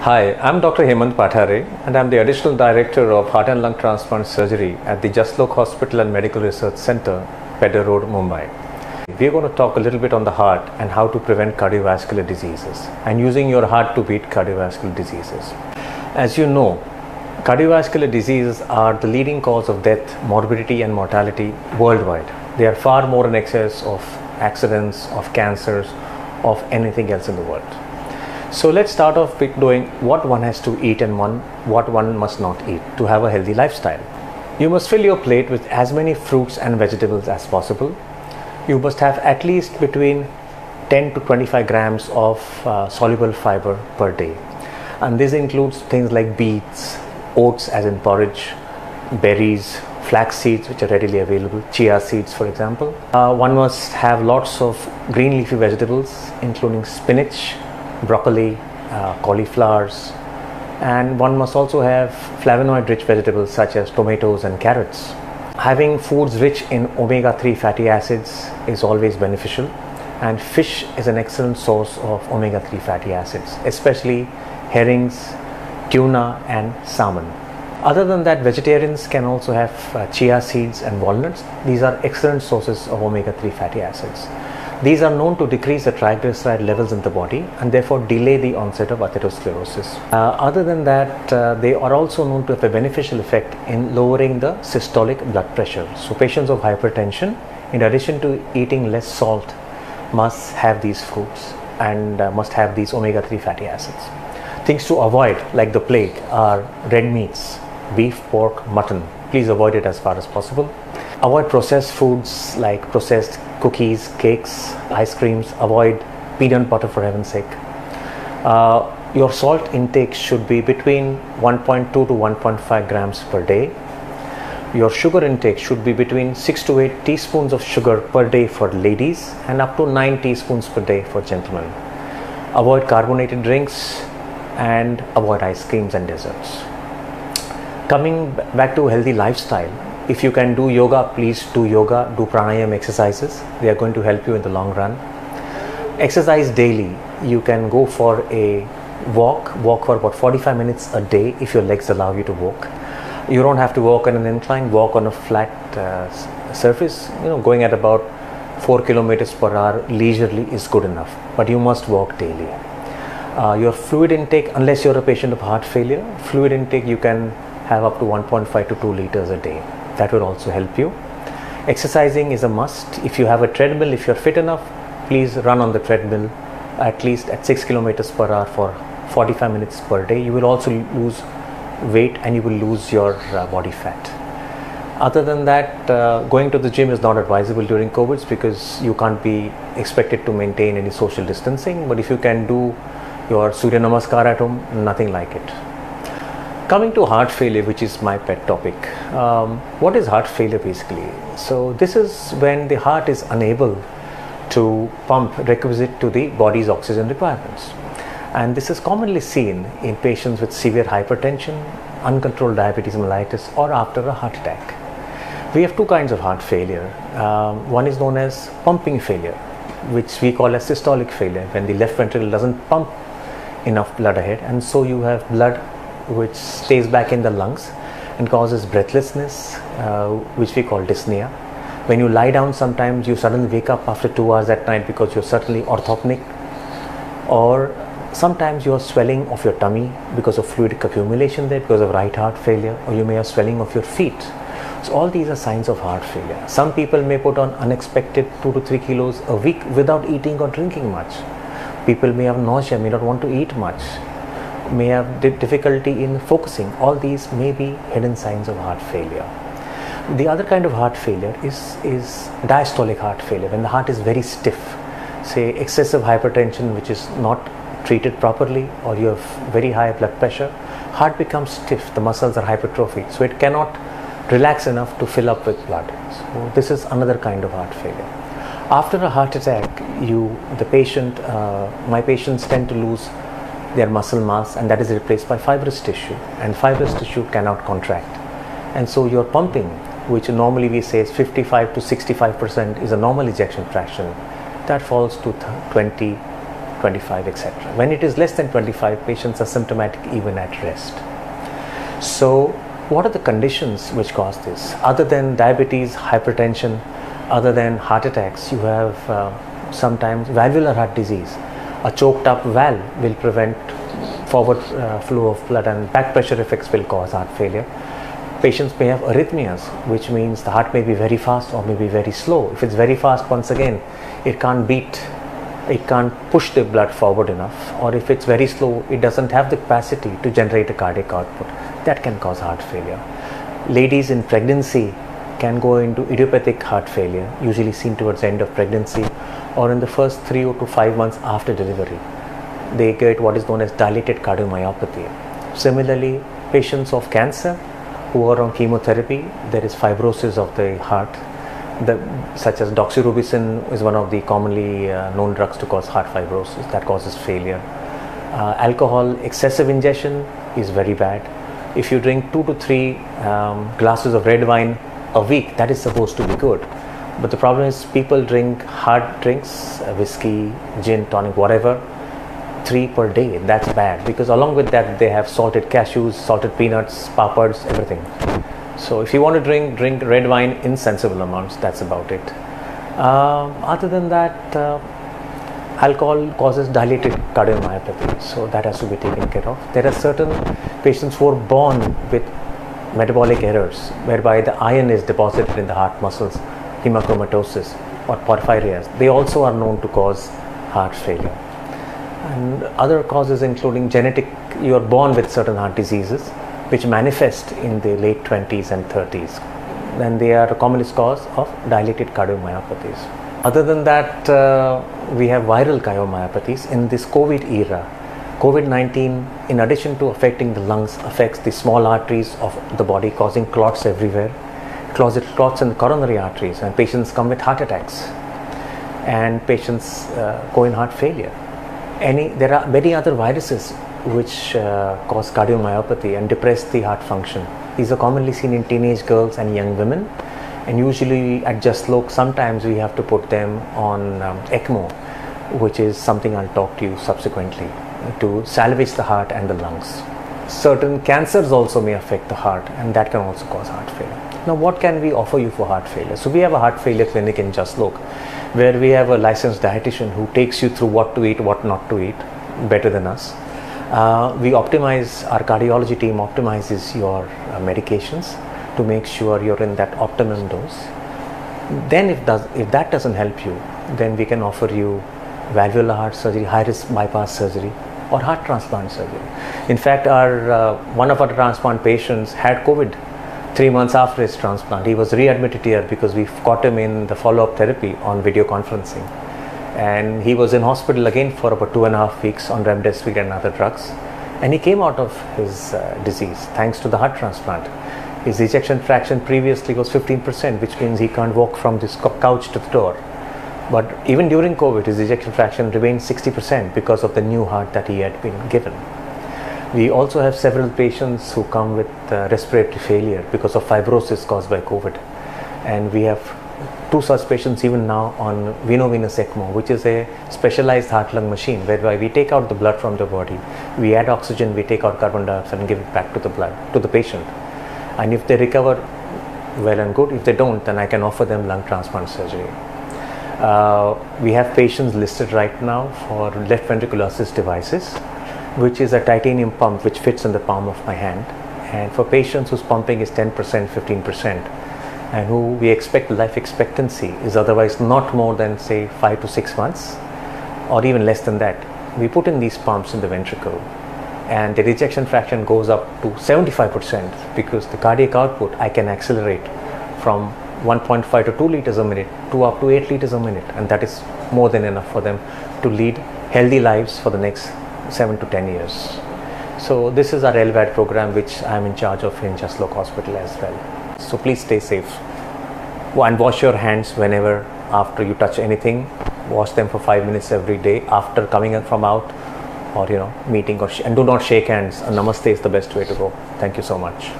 Hi, I'm Dr. Hemant Pathare and I'm the Additional Director of Heart and Lung Transplant Surgery at the Jaslok Hospital and Medical Research Center, Pedder Road, Mumbai. We're going to talk a little bit on the heart and how to prevent cardiovascular diseases and using your heart to beat cardiovascular diseases. As you know, cardiovascular diseases are the leading cause of death, morbidity and mortality worldwide. They are far more in excess of accidents, of cancers, of anything else in the world. So let's start off with knowing what one has to eat and what one must not eat to have a healthy lifestyle. You must fill your plate with as many fruits and vegetables as possible. You must have at least between 10 to 25 grams of soluble fiber per day. And this includes things like beets, oats as in porridge, berries, flax seeds which are readily available, chia seeds for example. One must have lots of green leafy vegetables including spinach, broccoli, cauliflowers, and one must also have flavonoid rich vegetables such as tomatoes and carrots. Having foods rich in omega-3 fatty acids is always beneficial, and fish is an excellent source of omega-3 fatty acids, especially herrings, tuna and salmon. Other than that, vegetarians can also have chia seeds and walnuts. These are excellent sources of omega-3 fatty acids. These are known to decrease the triglyceride levels in the body and therefore delay the onset of atherosclerosis. Other than that, they are also known to have a beneficial effect in lowering the systolic blood pressure. So patients of hypertension, in addition to eating less salt, must have these fruits and must have these omega-3 fatty acids. Things to avoid, like the plague, are red meats, beef, pork, mutton. Please avoid it as far as possible. Avoid processed foods like processed cookies, cakes, ice creams. Avoid peanut butter for heaven's sake. Your salt intake should be between 1.2 to 1.5 grams per day. Your sugar intake should be between 6 to 8 teaspoons of sugar per day for ladies and up to 9 teaspoons per day for gentlemen. Avoid carbonated drinks and avoid ice creams and desserts. Coming back to a healthy lifestyle, if you can do yoga, please do yoga, do pranayama exercises. They are going to help you in the long run. Exercise daily. You can go for a walk for about 45 minutes a day if your legs allow you to walk. You don't have to walk on an incline, walk on a flat surface. Going at about 4 kilometers per hour leisurely is good enough, but you must walk daily. Your fluid intake, unless you're a patient of heart failure, fluid intake you can have up to 1.5 to 2 liters a day. That will also help you. Exercising is a must. If you have a treadmill, if you're fit enough, please run on the treadmill at least at 6 kilometers per hour for 45 minutes per day. You will also lose weight and you will lose your body fat. Other than that, going to the gym is not advisable during COVID because you can't be expected to maintain any social distancing. But if you can do your Surya Namaskar at home, nothing like it. Coming to heart failure, which is my pet topic. What is heart failure basically? So this is when the heart is unable to pump requisite to the body's oxygen requirements. And this is commonly seen in patients with severe hypertension, uncontrolled diabetes mellitus, or after a heart attack. We have two kinds of heart failure. One is known as pumping failure, which we call as systolic failure, when the left ventricle doesn't pump enough blood ahead, and so you have blood which stays back in the lungs and causes breathlessness, which we call dyspnea. When you lie down, sometimes you suddenly wake up after 2 hours at night because you're suddenly orthopnic, or sometimes you have swelling of your tummy because of fluid accumulation there because of right heart failure, or you may have swelling of your feet. So all these are signs of heart failure. Some people may put on unexpected 2 to 3 kilos a week without eating or drinking much. People may have nausea, may not want to eat much, may have difficulty in focusing. All these may be hidden signs of heart failure. The other kind of heart failure is diastolic heart failure, when the heart is very stiff. Say excessive hypertension which is not treated properly, or you have very high blood pressure, heart becomes stiff, the muscles are hypertrophied, so it cannot relax enough to fill up with blood. So this is another kind of heart failure. After a heart attack, my patients tend to lose their muscle mass, and that is replaced by fibrous tissue, and fibrous tissue cannot contract, and so your pumping, which normally we say is 55 to 65% is a normal ejection fraction, that falls to 20 25, etc. When it is less than 25, patients are symptomatic even at rest. So what are the conditions which cause this? Other than diabetes, hypertension, other than heart attacks, you have sometimes valvular heart disease. A choked up valve will prevent forward flow of blood, and back pressure effects will cause heart failure. Patients may have arrhythmias, which means the heart may be very fast or may be very slow. If it's very fast, once again, it can't push the blood forward enough, or if it's very slow, it doesn't have the capacity to generate a cardiac output. That can cause heart failure. Ladies in pregnancy can go into idiopathic heart failure, usually seen towards the end of pregnancy or in the first 3 to 5 months after delivery. They get what is known as dilated cardiomyopathy. Similarly, patients of cancer who are on chemotherapy, there is fibrosis of the heart, such as doxorubicin is one of the commonly known drugs to cause heart fibrosis that causes failure. Alcohol excessive ingestion is very bad. If you drink 2 to 3 glasses of red wine a week, that is supposed to be good. But the problem is people drink hard drinks, whiskey, gin, tonic, whatever, 3 per day. That's bad, because along with that they have salted cashews, salted peanuts, papads, everything. So if you want to drink red wine in sensible amounts, that's about it. Other than that, alcohol causes dilated cardiomyopathy, so that has to be taken care of. There are certain patients who are born with metabolic errors whereby the iron is deposited in the heart muscles, hemochromatosis or porphyrias. They also are known to cause heart failure. And other causes including genetic, you are born with certain heart diseases which manifest in the late 20s and 30s. Then they are the commonest cause of dilated cardiomyopathies. Other than that, we have viral cardiomyopathies. In this COVID era, COVID-19, in addition to affecting the lungs, affects the small arteries of the body, causing clots everywhere, clots in the coronary arteries, and patients come with heart attacks, and patients go in heart failure. There are many other viruses which cause cardiomyopathy and depress the heart function. These are commonly seen in teenage girls and young women, and usually at Jaslok sometimes we have to put them on ECMO, which is something I'll talk to you subsequently, to salvage the heart and the lungs. Certain cancers also may affect the heart, and that can also cause heart failure. Now, what can we offer you for heart failure? So we have a heart failure clinic in Jaslok, where we have a licensed dietitian who takes you through what to eat, what not to eat, better than us. We optimize, our cardiology team optimizes your medications to make sure you're in that optimum dose. Then if that doesn't help you, then we can offer you valvular heart surgery, high risk bypass surgery, or heart transplant surgery. In fact, one of our transplant patients had COVID 3 months after his transplant. He was readmitted here because we caught him in the follow-up therapy on video conferencing, and he was in hospital again for about 2.5 weeks on remdesivir and other drugs, and he came out of his disease thanks to the heart transplant. His ejection fraction previously was 15%, which means he can't walk from this couch to the door. But even during COVID, his ejection fraction remained 60% because of the new heart that he had been given. We also have several patients who come with respiratory failure because of fibrosis caused by COVID. And we have 2 such patients even now on veno-venous ECMO, which is a specialized heart-lung machine whereby we take out the blood from the body, we add oxygen, we take out carbon dioxide and give it back to the blood, to the patient. And if they recover, well and good. If they don't, then I can offer them lung transplant surgery. We have patients listed right now for left ventricular assist devices, which is a titanium pump which fits in the palm of my hand. And for patients whose pumping is 10%, 15%, and who we expect life expectancy is otherwise not more than say 5 to 6 months, or even less than that, we put in these pumps in the ventricle, and the ejection fraction goes up to 75% because the cardiac output I can accelerate from 1.5 to 2 liters a minute to up to 8 liters a minute, and that is more than enough for them to lead healthy lives for the next 7 to 10 years. So this is our LVAD program, which I am in charge of in Jaslok Hospital as well. So please stay safe and wash your hands whenever, after you touch anything. Wash them for 5 minutes every day after coming from out, or meeting, and do not shake hands. A namaste is the best way to go. Thank you so much.